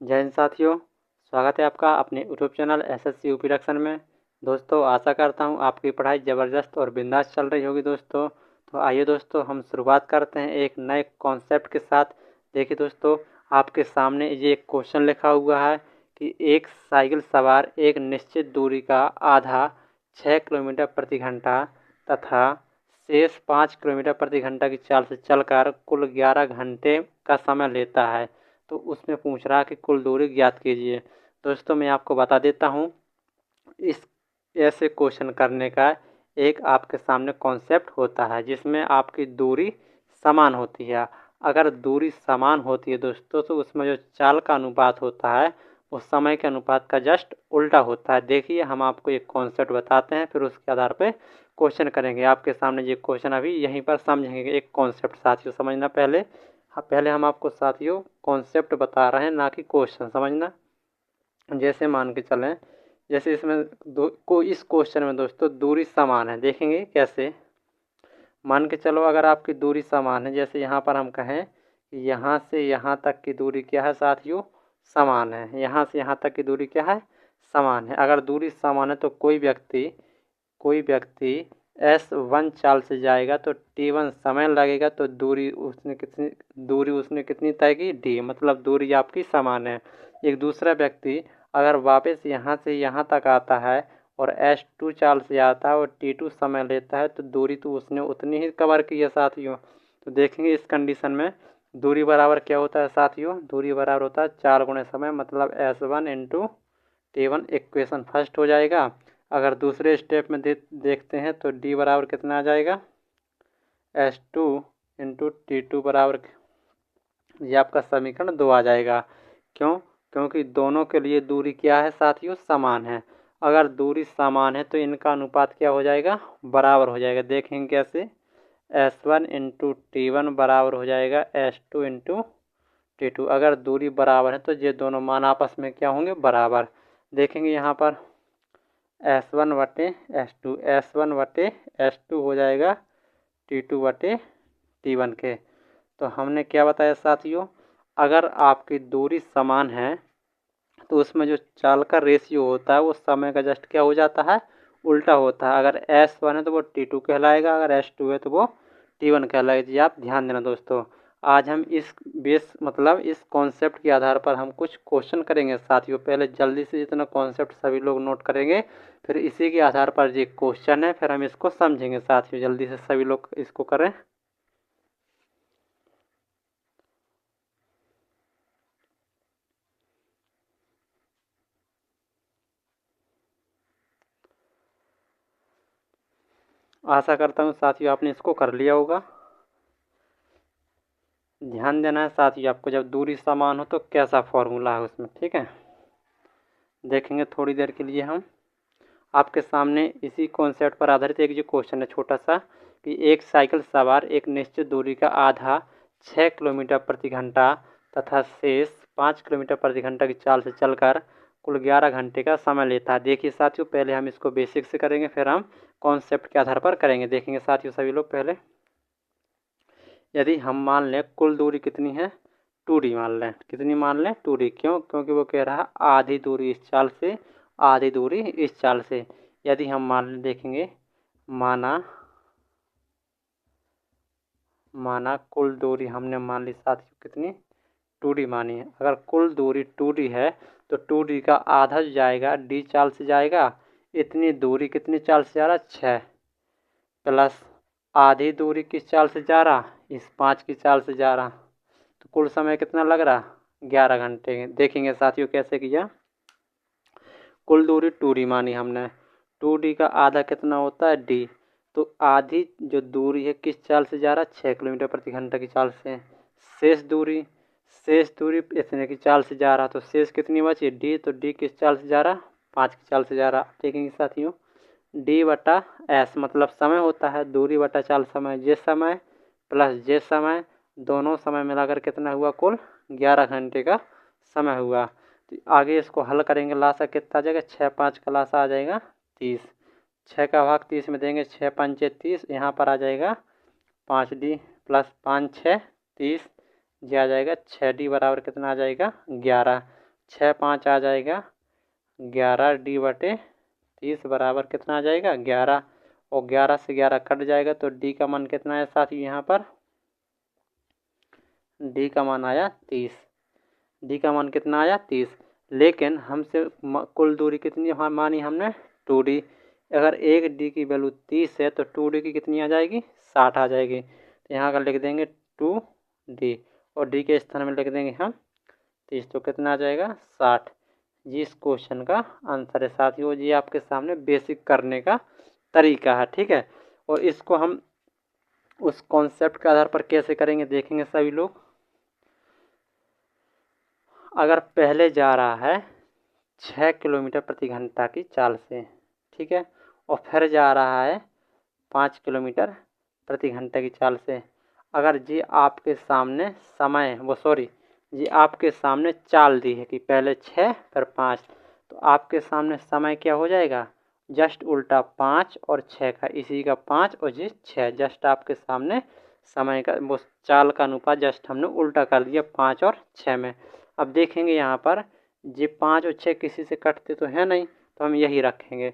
जय हिंद साथियों, स्वागत है आपका अपने YouTube channel SSC UP reduction में। दोस्तों, आशा करता हूं आपकी पढ़ाई ज़बरदस्त और बिंदास चल रही होगी। दोस्तों, तो आइए दोस्तों हम शुरुआत करते हैं एक नए कॉन्सेप्ट के साथ। देखिए दोस्तों, आपके सामने ये एक क्वेश्चन लिखा हुआ है कि एक साइकिल सवार एक निश्चित दूरी का आधा 6 किलोमीटर प्रति घंटा तथा शेष 5 किलोमीटर प्रति घंटा की चाल से चलकर कुल 11 घंटे का समय लेता है। तो उसमें पूछ रहा है कि कुल दूरी ज्ञात कीजिए। दोस्तों, मैं आपको बता देता हूँ, इस ऐसे क्वेश्चन करने का एक आपके सामने कॉन्सेप्ट होता है जिसमें आपकी दूरी समान होती है। अगर दूरी समान होती है दोस्तों, तो उसमें जो चाल का अनुपात होता है वो समय के अनुपात का जस्ट उल्टा होता है। देखिए, हम आपको एक कॉन्सेप्ट बताते हैं, फिर उसके आधार पर क्वेश्चन करेंगे। आपके सामने ये क्वेश्चन अभी यहीं पर समझेंगे। एक कॉन्सेप्ट साथियों समझना पहले। पहले हम आपको साथियों कॉन्सेप्ट बता रहे हैं, ना कि क्वेश्चन। समझना, जैसे मान के चलें, जैसे इसमें इस क्वेश्चन में दोस्तों दूरी समान है। देखेंगे कैसे। मान के चलो, अगर आपकी दूरी समान है, जैसे यहाँ पर हम कहें कि यहाँ से यहाँ तक की दूरी क्या है साथियों, समान है। यहाँ से यहाँ तक की दूरी क्या है, समान है। अगर दूरी समान है तो कोई व्यक्ति S1 चाल से जाएगा तो T1 समय लगेगा, तो दूरी उसने कितनी तय की, D। मतलब दूरी आपकी समान है। एक दूसरा व्यक्ति अगर वापस यहाँ से यहाँ तक आता है और S2 चाल से आता है और T2 समय लेता है, तो दूरी तो उसने उतनी ही कवर की है साथियों। तो देखेंगे इस कंडीशन में दूरी बराबर क्या होता है साथियों, दूरी बराबर होता है 4 गुणे समय, मतलब S1 into T1 equation first हो जाएगा। अगर दूसरे स्टेप में देखते हैं तो D बराबर कितना आ जाएगा, S2 इंटू T2 बराबर, ये आपका समीकरण 2 आ जाएगा। क्यों? क्योंकि दोनों के लिए दूरी क्या है साथियों, समान है। अगर दूरी समान है तो इनका अनुपात क्या हो जाएगा, बराबर हो जाएगा। देखेंगे कैसे, S1 इंटू T1 बराबर हो जाएगा S2 इंटू T2। अगर दूरी बराबर है तो ये दोनों मान आपस में क्या होंगे, बराबर। देखेंगे यहाँ पर S1 बटे S2 हो जाएगा T2 बटे T1 के। तो हमने क्या बताया साथियों, अगर आपकी दूरी समान है तो उसमें जो चाल का रेशियो होता है वो समय का जस्ट क्या हो जाता है, उल्टा होता है। अगर S1 है तो वो T2 कहलाएगा, अगर S2 है तो वो T1 कहलाएगा। जी आप ध्यान देना दोस्तों। आज हम इस कॉन्सेप्ट के आधार पर हम कुछ क्वेश्चन करेंगे साथियों। पहले जल्दी से जितना कॉन्सेप्ट सभी लोग नोट करेंगे, फिर इसी के आधार पर ये क्वेश्चन है, फिर हम इसको समझेंगे साथियों। जल्दी से सभी लोग इसको करें। आशा करता हूँ साथियों आपने इसको कर लिया होगा। ध्यान देना है साथियों आपको, जब दूरी समान हो तो कैसा फॉर्मूला है उसमें, ठीक है। देखेंगे थोड़ी देर के लिए हम आपके सामने इसी कॉन्सेप्ट पर आधारित एक जो क्वेश्चन है छोटा सा, कि एक साइकिल सवार एक निश्चित दूरी का आधा 6 किलोमीटर प्रति घंटा तथा शेष 5 किलोमीटर प्रति घंटा की चाल से चलकर कुल 11 घंटे का समय लेता है। देखिए साथियों, पहले हम इसको बेसिक से करेंगे, फिर हम कॉन्सेप्ट के आधार पर करेंगे। देखेंगे साथियों सभी लोग पहले, यदि हम मान लें कुल दूरी कितनी है, 2D मान लें। कितनी मान लें, 2D। क्यों? क्योंकि वो कह रहा है आधी दूरी इस चाल से, आधी दूरी इस चाल से। यदि हम मान लें, देखेंगे, माना कुल दूरी हमने मान ली साथियों कितनी, 2D मानी है। अगर कुल दूरी 2D है तो 2D का आधा जाएगा D चाल से जाएगा। इतनी दूरी कितनी चाल से जा रहा, 6 प्लस आधी दूरी किस चाल से जा रहा, इस 5 की चाल से जा रहा। तो कुल समय कितना लग रहा, 11 घंटे। देखेंगे साथियों कैसे किया। कुल दूरी 2D मानी हमने, 2D का आधा कितना होता है, D। तो आधी जो दूरी है किस चाल से जा रहा, 6 किलोमीटर प्रति घंटा की चाल से। शेष दूरी इतने की चाल से जा रहा, तो शेष कितनी बची, D। तो D किस चाल से जा रहा, 5 की चाल से जा रहा। देखेंगे साथियों, D बटा S मतलब समय होता है, दूरी बटा चाल समय, जे समय प्लस जे समय, दोनों समय मिलाकर कितना हुआ, कुल 11 घंटे का समय हुआ। तो आगे इसको हल करेंगे, लासा कितना आ जाएगा, 6 5 का लासा आ जाएगा 30। 6 का भाग 30 में देंगे, 6 5 30, यहाँ पर आ जाएगा 5D प्लस 5 6 30, ये आ जाएगा 6D बराबर कितना आ जाएगा, 11। 6 5 आ जाएगा 11D/30 बराबर कितना आ जाएगा 11, और 11 से 11 कट जाएगा तो डी का मान कितना है साथियों, यहाँ पर डी का मान आया 30। डी का मान कितना आया 30, लेकिन हमसे कुल दूरी कितनी मानी हमने 2D। अगर एक डी की वैल्यू 30 है तो 2D की कितनी आ जाएगी 60 आ जाएगी। तो यहाँ का लिख देंगे 2D और डी के स्थान में लिख देंगे हम 30, तो कितना आ जाएगा 60। जी इस क्वेश्चन का आंसर है साथियों। जी आपके सामने बेसिक करने का तरीका है, ठीक है। और इसको हम उस कॉन्सेप्ट के आधार पर कैसे करेंगे देखेंगे सभी लोग। अगर पहले जा रहा है 6 किलोमीटर प्रति घंटा की चाल से, ठीक है, और फिर जा रहा है 5 किलोमीटर प्रति घंटे की चाल से। अगर जी आपके सामने जी आपके सामने चाल दी है कि पहले 6 फिर 5, तो आपके सामने समय क्या हो जाएगा जस्ट उल्टा 5 और 6 का, इसी का 5 और जी 6, जस्ट आपके सामने समय का वो चाल का अनुपात जस्ट हमने उल्टा कर दिया 5 और 6 में। अब देखेंगे यहाँ पर जी 5 और 6 किसी से कटते तो है नहीं, तो हम यही रखेंगे।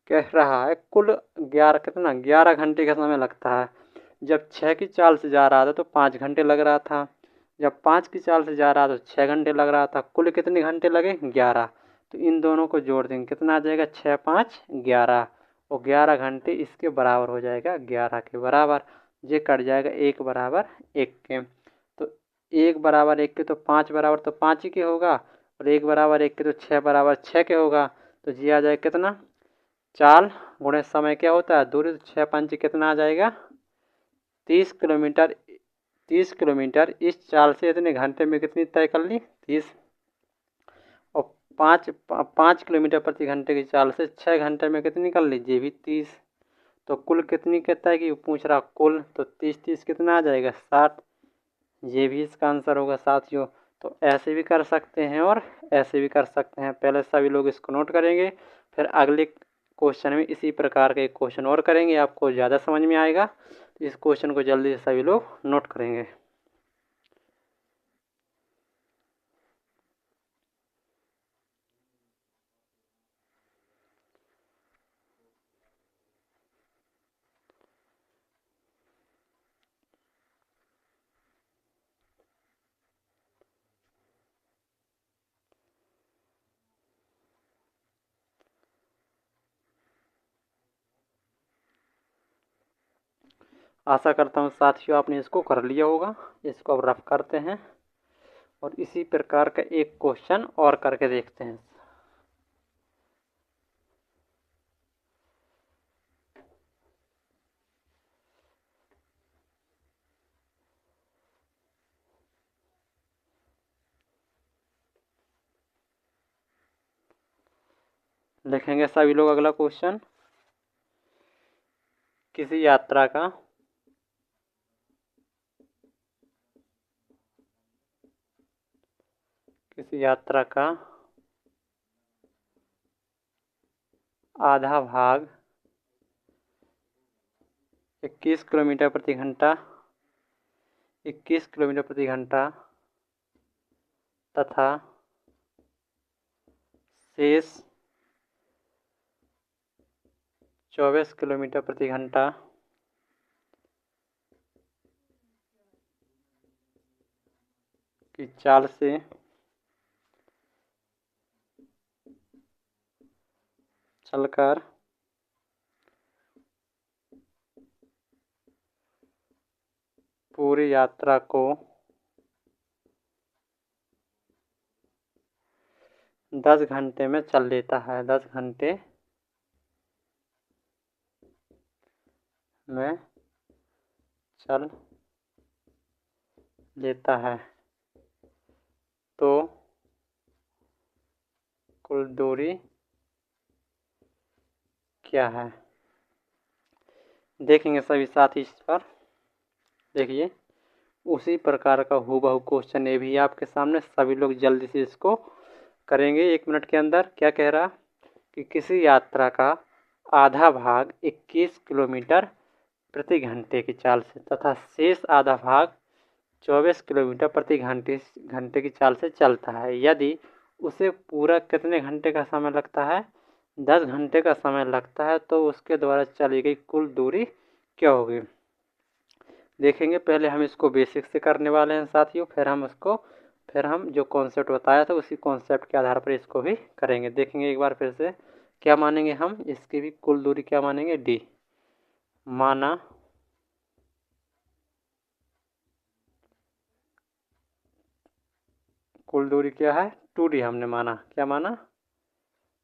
कह रहा है कुल 11 घंटे का समय लगता है। जब 6 की चाल से जा रहा था तो 5 घंटे लग रहा था, जब 5 की चाल से जा रहा था तो 6 घंटे लग रहा था, कुल कितने घंटे लगे 11। तो इन दोनों को जोड़ देंगे कितना आ जाएगा 6 5 11, और 11 घंटे इसके बराबर हो जाएगा 11 के बराबर। ये कट जाएगा 1 बराबर 1 के, तो 1 बराबर 1 के तो 5 बराबर तो 5 ही के होगा, और 1 बराबर 1 के तो 6 बराबर 6 के होगा। तो जी आ जाएगा कितना चाल गुणे समय क्या होता है दूरी, तो 6 5 कितना आ जाएगा 30 किलोमीटर। 30 किलोमीटर इस चाल से इतने घंटे में कितनी तय कर ली 30, और 5 किलोमीटर प्रति घंटे की चाल से 6 घंटे में कितनी कर ली ये भी 30। तो कुल कितनी कहता है कि पूछ रहा कुल, तो 30 30 कितना आ जाएगा 60। ये भी इसका आंसर होगा साथियों। तो ऐसे भी कर सकते हैं और ऐसे भी कर सकते हैं। पहले सभी लोग इसको नोट करेंगे, फिर अगले क्वेश्चन में इसी प्रकार के क्वेश्चन और करेंगे, आपको ज़्यादा समझ में आएगा। तो इस क्वेश्चन को जल्दी से सभी लोग नोट करेंगे। आशा करता हूँ साथियों आपने इसको कर लिया होगा। इसको अब रफ करते हैं और इसी प्रकार का एक क्वेश्चन और करके देखते हैं। लिखेंगे सभी लोग अगला क्वेश्चन। किसी यात्रा का आधा भाग 21 किलोमीटर प्रति घंटा 21 किलोमीटर प्रति घंटा तथा शेष 24 किलोमीटर प्रति घंटा की चाल से चलकर पूरी यात्रा को 10 घंटे में चल लेता है। 10 घंटे में चल लेता है तो कुल दूरी क्या है। देखेंगे सभी साथी इस पर। देखिए उसी प्रकार का हूबहू क्वेश्चन ये भी आपके सामने, सभी लोग जल्दी से इसको करेंगे 1 मिनट के अंदर। क्या कह रहा कि किसी यात्रा का आधा भाग 21 किलोमीटर प्रति घंटे की चाल से तथा शेष आधा भाग 24 किलोमीटर प्रति घंटे की चाल से चलता है। यदि उसे पूरा कितने घंटे का समय लगता है? 10 घंटे का समय लगता है। तो उसके द्वारा चली गई कुल दूरी क्या होगी? देखेंगे। पहले हम इसको बेसिक से करने वाले हैं साथियों, फिर हम जो कॉन्सेप्ट बताया था उसी कॉन्सेप्ट के आधार पर इसको भी करेंगे। देखेंगे एक बार फिर से क्या मानेंगे हम, इसकी भी कुल दूरी क्या मानेंगे? डी। माना कुल दूरी क्या है? 2D हमने माना। क्या माना?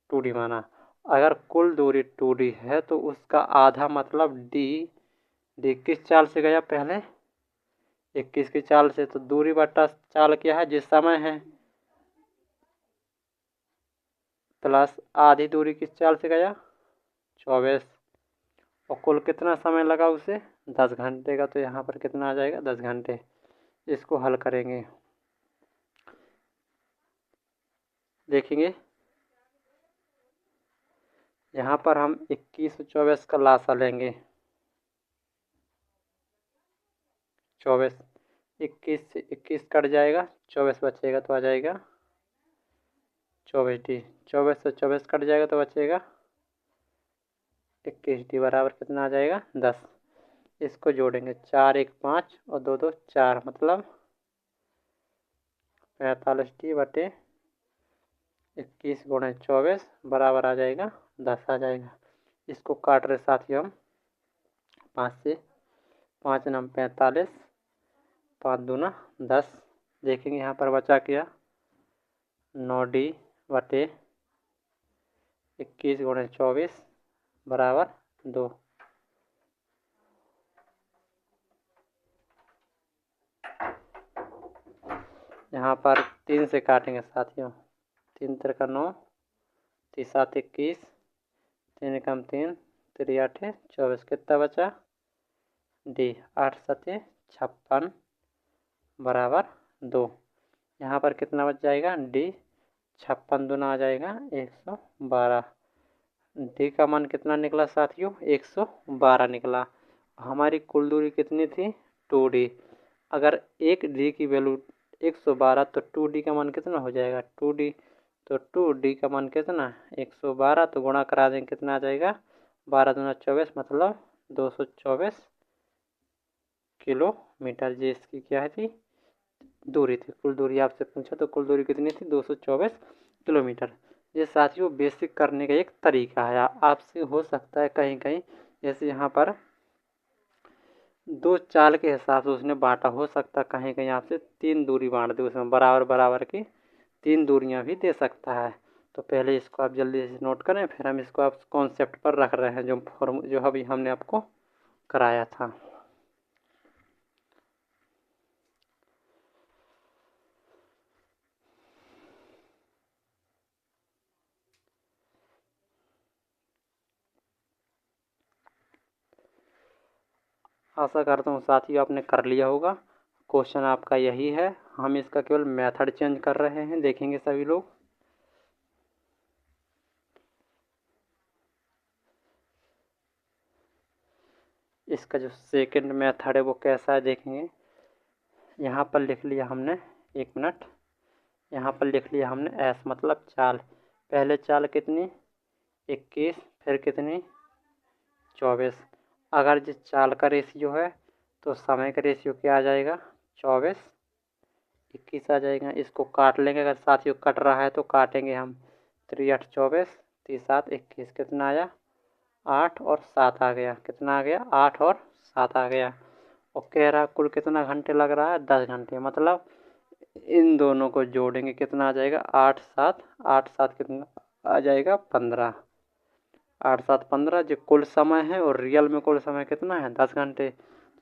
2D माना। अगर कुल दूरी 2D है तो उसका आधा मतलब डी। डी किस चाल से गया? पहले 21 की चाल से। तो दूरी बटा चाल क्या है? जिस समय है, प्लस आधी दूरी किस चाल से गया? 24। और कुल कितना समय लगा उसे? 10 घंटे का। तो यहाँ पर कितना आ जाएगा? 10 घंटे। इसको हल करेंगे, देखेंगे। यहाँ पर हम 21 और 24 का लासा लेंगे। 24, 21 से 21 कट जाएगा, 24 बचेगा तो आ जाएगा 24D। 24 से 24 कट जाएगा तो बचेगा 21D बराबर कितना आ जाएगा? 10। इसको जोड़ेंगे, 4 1 5 और 2 2 4, मतलब 45D बटे 21 गुणे 24 बराबर आ जाएगा 10 आ जाएगा। इसको काट रहे साथियों हम 5 से। 5 9 45, 5 दूना 10। देखेंगे यहाँ पर बचा क्या? 9D बटे 21 गुणे 24 बराबर 2। यहाँ पर 3 से काटेंगे साथियों। 3 3 9, 3 7 21, 3 कम 3, 3 8 24। कितना बचा? डी। 8 7 56 बराबर 2। यहाँ पर कितना बच जाएगा? डी। 56 दूना आ जाएगा 112। डी का मान कितना निकला साथियों? 112 निकला। हमारी कुल दूरी कितनी थी? 2D। अगर एक डी की वैल्यू 112 तो 2D का मान कितना हो जाएगा? 2D। तो 2D का मान कितना? 112। तो गुणा करा देंगे, कितना आ जाएगा? 12 दूना 24, मतलब 224 किलोमीटर। ये इसकी क्या थी? दूरी थी। कुल दूरी आपसे पूछा तो कुल दूरी कितनी थी? 224 किलोमीटर। ये साथियों बेसिक करने का एक तरीका है। आपसे हो सकता है कहीं कहीं, जैसे यहाँ पर 2 चाल के हिसाब से उसने बांटा, हो सकता है कहीं कहीं आपसे 3 दूरी बांट दे, उसमें बराबर बराबर की 3 दूरियां भी दे सकता है। तो पहले इसको आप जल्दी से नोट करें, फिर हम इसको आप कॉन्सेप्ट पर रख रहे हैं जो अभी हमने आपको कराया था। आशा करता हूँ साथियों आपने कर लिया होगा। क्वेश्चन आपका यही है, हम इसका केवल मेथड चेंज कर रहे हैं। देखेंगे सभी लोग। इसका जो सेकंड मेथड है वो कैसा है देखेंगे। यहाँ पर लिख लिया हमने, 1 मिनट। यहाँ पर लिख लिया हमने एस मतलब चाल। पहले चाल कितनी? 21, फिर कितनी? 24। अगर जिस चाल का रेशियो है तो समय का रेशियो क्या आ जाएगा? 24 21 आ जाएगा। इसको काट लेंगे, अगर साथियों कट रहा है तो काटेंगे हम। 3 8 24, 3 7 21, कितना आया? 8 और 7 आ गया। कितना आ गया? 8 और 7 आ गया। और कह रहा कुल कितना घंटे लग रहा है? 10 घंटे। मतलब इन दोनों को जोड़ेंगे, कितना आ जाएगा? 8 7, 8 7 कितना आ जाएगा? 15। 8 7 15 जो कुल समय है, और रियल में कुल समय कितना है? 10 घंटे।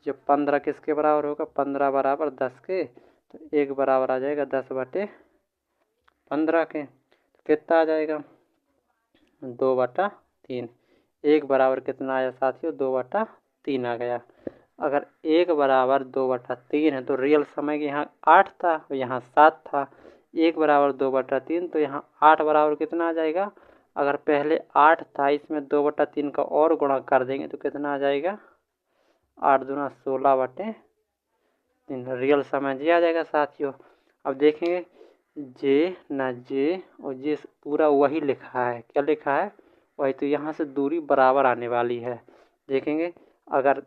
जो 15 किसके बराबर होगा? 15 बराबर 10 के। तो 1 बराबर आ जाएगा 10 बटे 15 के। तो कितना आ जाएगा? 2 बटा 3। 1 बराबर कितना आया साथियों? 2 बटा 3 आ गया। अगर 1 बराबर 2 बटा 3 है तो रियल समय के यहाँ 8 था और यहाँ 7 था। 1 बराबर 2 बटा 3 तो यहाँ 8 बराबर कितना आ जाएगा? अगर पहले 8 था, इसमें 2 बटा 3 का और गुणा कर देंगे तो कितना आ जाएगा? 8 दूना 16 बटे 3। रियल समय जी आ जाएगा साथियों। अब देखेंगे जे ना जे और जे पूरा वही लिखा है। क्या लिखा है? वही। तो यहाँ से दूरी बराबर आने वाली है। देखेंगे अगर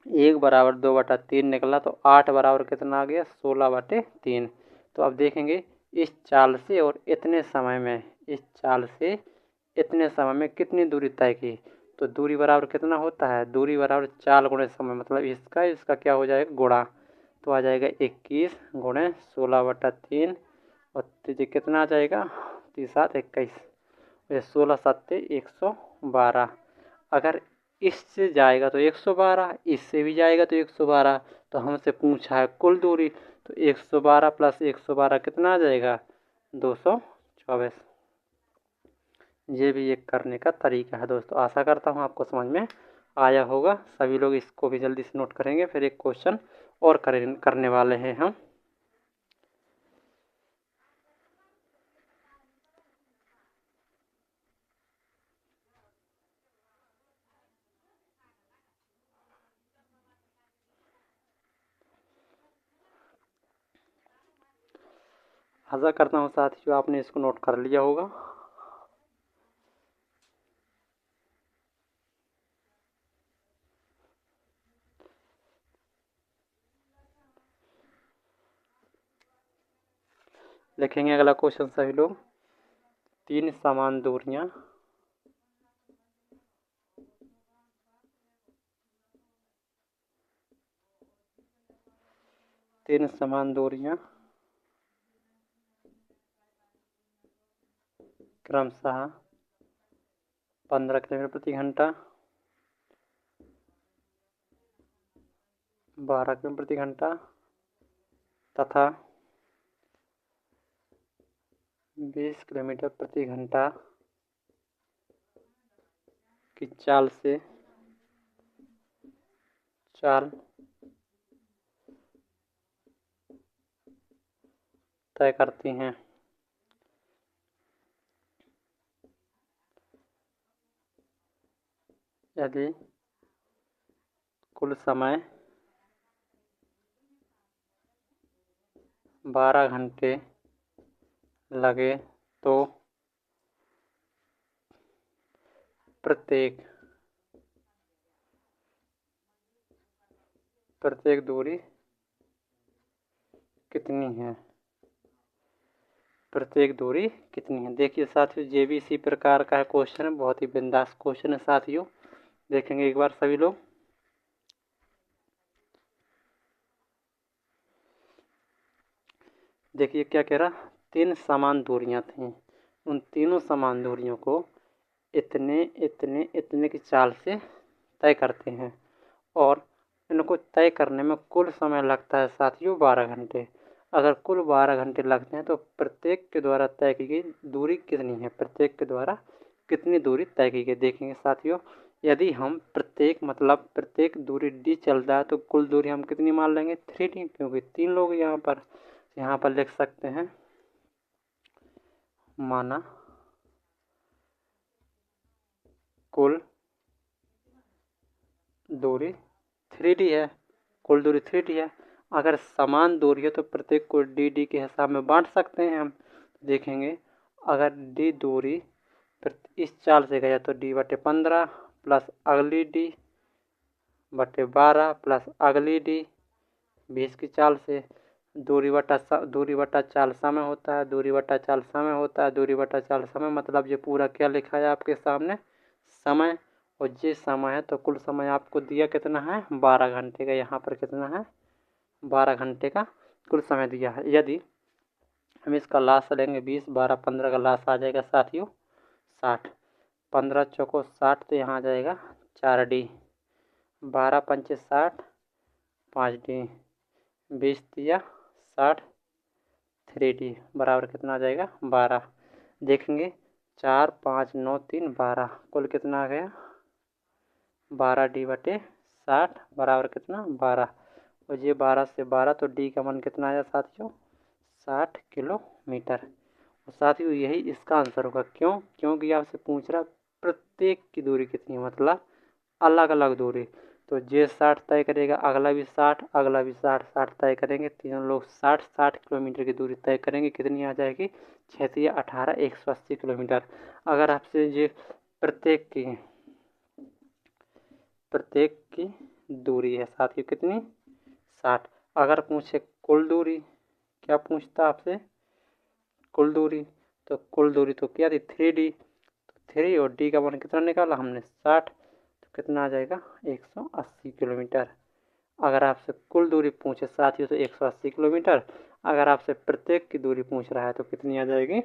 1/2/3 निकला तो 8 बराबर कितना आ गया? 16/3। तो अब देखेंगे इस चाल से और इतने समय में, इस चाल से इतने समय में कितनी दूरी तय की। तो दूरी बराबर कितना होता है? दूरी बराबर चाल गुणे समय, मतलब इसका क्या हो जाएगा? गुणा। तो आ जाएगा 21 गुणे 16/3 और तीजे कितना आ जाएगा? 3×7 21। 16×7 112। अगर इससे जाएगा तो 112, इससे भी जाएगा तो 112। तो हमसे पूछा है कुल दूरी, तो 112 + 112 कितना आ जाएगा? 224। ये भी एक करने का तरीका है दोस्तों। आशा करता हूँ आपको समझ में आया होगा। सभी लोग इसको भी जल्दी से नोट करेंगे। फिर एक क्वेश्चन और करने वाले हैं हम। आशा करता हूँ साथियों आपने इसको नोट कर लिया होगा। लिखेंगे अगला क्वेश्चन सभी लोग। 3 समान दूरियां क्रमशः 15 किलोमीटर प्रति घंटा, 12 किलोमीटर प्रति घंटा तथा 20 किलोमीटर प्रति घंटा की चाल तय करती हैं। यदि कुल समय 12 घंटे लगे तो प्रत्येक दूरी कितनी है? प्रत्येक दूरी कितनी है? देखिए साथियों, ये भी इसी प्रकार का है क्वेश्चन है। बहुत ही बिंदास क्वेश्चन है साथियों। देखेंगे एक बार सभी लोग। देखिए क्या कह रहा, 3 समान दूरियां थीं। उन तीनों समान दूरियों को इतने इतने इतने की चाल से तय करते हैं और इनको तय करने में कुल समय लगता है साथियों 12 घंटे। अगर कुल 12 घंटे लगते हैं तो प्रत्येक के द्वारा तय की गई दूरी कितनी है? प्रत्येक के द्वारा कितनी दूरी तय की गई? देखेंगे साथियों, यदि हम प्रत्येक दूरी d चल रहा है तो कुल दूरी हम कितनी मान लेंगे? 3d, क्योंकि 3 लोग यहाँ पर लिख सकते हैं। माना कुल दूरी 3d है। कुल दूरी 3d है। अगर समान दूरी है तो प्रत्येक को dd के हिसाब में बांट सकते हैं हम। देखेंगे अगर d दूरी इस चाल से गया तो d/15 प्लस अगली d/12 प्लस अगली d 20 की चाल से। दूरी बटा चाल समय होता है। दूरी बटा चाल समय मतलब ये पूरा क्या लिखा है आपके सामने? समय। और ये समय है तो कुल समय आपको दिया कितना है? 12 घंटे का। यहाँ पर कितना है? 12 घंटे का कुल समय दिया है। यदि हम इसका लास्ट लेंगे 20, 12, 15 का लास्ट आ जाएगा साथियों 60। 15 चौको 60 तो यहाँ आ जाएगा 4d। 12 पंचे 60, 5d। 20 दिया 60, 3d बराबर कितना आ जाएगा? 12। देखेंगे 4, 5, 9, 3, 12 कुल कितना आ गया? 12d/60 बराबर कितना? 12। और ये 12 से 12 तो d का मान कितना आया साथियों? 60 किलोमीटर। और साथियों यही इसका आंसर होगा। क्यों? क्योंकि आपसे पूछ रहा प्रत्येक की दूरी कितनी है, मतलब अलग अलग दूरी। तो ये 60 तय करेगा, अगला भी 60, अगला भी 60, 60 तय करेंगे। तीनों लोग 60 किलोमीटर की दूरी तय करेंगे। कितनी आ जाएगी? 6 18, 180 किलोमीटर। अगर आपसे ये प्रत्येक की दूरी है साथियों कितनी? 60। अगर पूछे कुल दूरी, क्या पूछता आपसे? कुल दूरी। तो कुल दूरी तो क्या थी? 3D। तो 3 और D का मान कितना निकाला हमने? 60। तो कितना आ जाएगा? 180 किलोमीटर। अगर आपसे कुल दूरी पूछे साथियों तो 180 किलोमीटर। अगर आपसे प्रत्येक की दूरी पूछ रहा है तो कितनी आ जाएगी?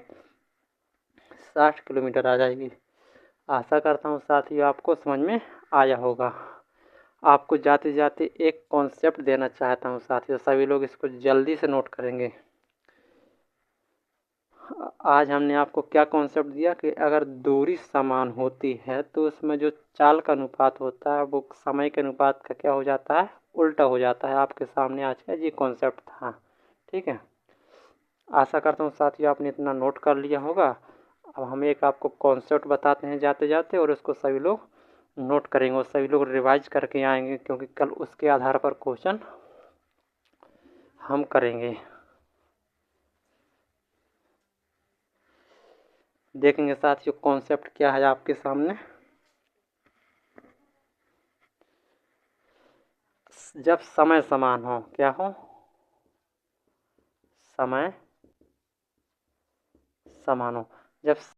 60 किलोमीटर आ जाएगी। आशा करता हूँ साथियों आपको समझ में आया होगा। आपको जाते जाते एक कॉन्सेप्ट देना चाहता हूँ साथियों, सभी लोग इसको जल्दी से नोट करेंगे। आज हमने आपको क्या कॉन्सेप्ट दिया कि अगर दूरी समान होती है तो उसमें जो चाल का अनुपात होता है वो समय के अनुपात का क्या हो जाता है? उल्टा हो जाता है। आपके सामने आज का ये कॉन्सेप्ट था। ठीक है, आशा करता हूँ साथियों आपने इतना नोट कर लिया होगा। अब हम एक आपको कॉन्सेप्ट बताते हैं जाते जाते, और उसको सभी लोग नोट करेंगे और सभी लोग रिवाइज करके आएंगे, क्योंकि कल उसके आधार पर क्वेश्चन हम करेंगे। देखेंगे साथियों कॉन्सेप्ट क्या है आपके सामने। जब समय समान हो, क्या हो? समय समान हो। जब